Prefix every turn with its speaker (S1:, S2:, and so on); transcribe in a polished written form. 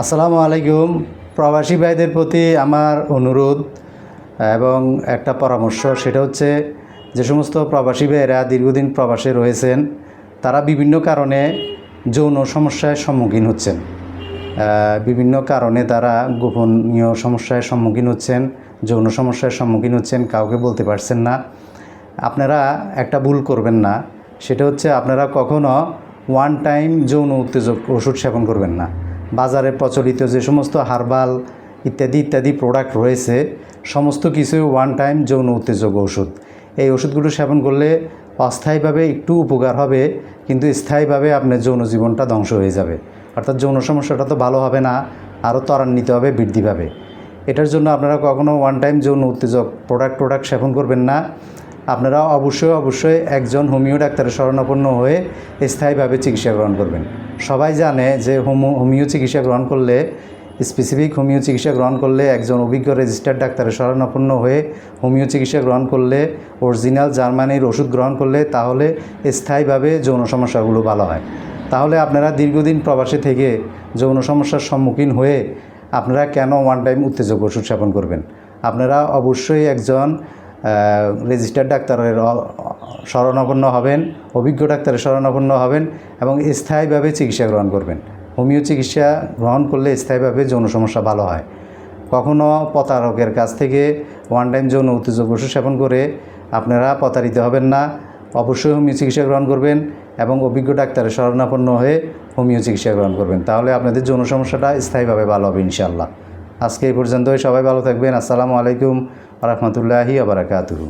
S1: আসসালামু আলাইকুম। প্রবাসী ভাইদের প্রতি আমার অনুরোধ এবং একটা পরামর্শ, সেটা হচ্ছে যে সমস্ত প্রবাসী ভাইয়েরা দীর্ঘদিন প্রবাসে রয়েছেন, তারা বিভিন্ন কারণে যৌন সমস্যার সম্মুখীন হচ্ছেন। বিভিন্ন কারণে তারা গোপনীয় সমস্যার সম্মুখীন হচ্ছেন, যৌন সমস্যার সম্মুখীন হচ্ছেন, কাউকে বলতে পারছেন না। আপনারা একটা ভুল করবেন না, সেটা হচ্ছে আপনারা কখনো ওয়ান টাইম যৌন উত্তেজক ওষুধ সেবন করবেন না। বাজারে প্রচলিত যে সমস্ত হার্বাল ইত্যাদি প্রোডাক্ট রয়েছে, সমস্ত কিছুই ওয়ান টাইম যৌন উত্তেজক ওষুধ। এই ওষুধগুলো সেবন করলে অস্থায়ীভাবে একটু উপকার হবে, কিন্তু স্থায়ীভাবে আপনার যৌন জীবনটা ধ্বংস হয়ে যাবে। অর্থাৎ যৌন সমস্যাটা তো ভালো হবে না, আরও ত্বরান্বিত হবে, বৃদ্ধি পাবে। এটার জন্য আপনারা কখনও ওয়ান টাইম যৌন উত্তেজক প্রোডাক্ট সেবন করবেন না। আপনারা অবশ্যই একজন হোমিও ডাক্তারের শরণাপন্ন হয়ে স্থায়ীভাবে চিকিৎসা গ্রহণ করবেন। সবাই জানে যে হোমিও চিকিৎসা গ্রহণ করলে, স্পেসিফিক হোমিও চিকিৎসা গ্রহণ করলে, একজন অভিজ্ঞ রেজিস্টার্ড ডাক্তারের শরণাপন্ন হয়ে হোমিও চিকিৎসা গ্রহণ করলে, অরিজিনাল জার্মানির ওষুধ গ্রহণ করলে, তাহলে স্থায়ীভাবে যৌন সমস্যাগুলো ভালো হয়। তাহলে আপনারা দীর্ঘদিন প্রবাসে থেকে যৌন সমস্যার সম্মুখীন হয়ে আপনারা কেন ওয়ান টাইম উত্তেজক ওষুধ সেবন করবেন? আপনারা অবশ্যই একজন রেজিস্টার্ড ডাক্তারের শরণাপন্ন হবেন, অভিজ্ঞ ডাক্তারের শরণাপন্ন হবেন এবং স্থায়ীভাবে চিকিৎসা গ্রহণ করবেন। হোমিও চিকিৎসা গ্রহণ করলে স্থায়ীভাবে যৌন সমস্যা ভালো হয়। কখনও প্রতারকের কাছ থেকে ওয়ান টাইম যৌন উত্তেজক ওষুধ সেবন করে আপনারা প্রতারিত হবেন না। অবশ্যই হোমিও চিকিৎসা গ্রহণ করবেন এবং অভিজ্ঞ ডাক্তারের শরণাপন্ন হয়ে হোমিও চিকিৎসা গ্রহণ করবেন। তাহলে আপনাদের যৌন সমস্যাটা স্থায়ীভাবে ভালো হবে ইনশাআল্লাহ। আজকে এই পর্যন্তই। সবাই ভালো থাকবেন। আসসালামু আলাইকুম ওয়া রাহমাতুল্লাহি ওয়া বারাকাতুহু।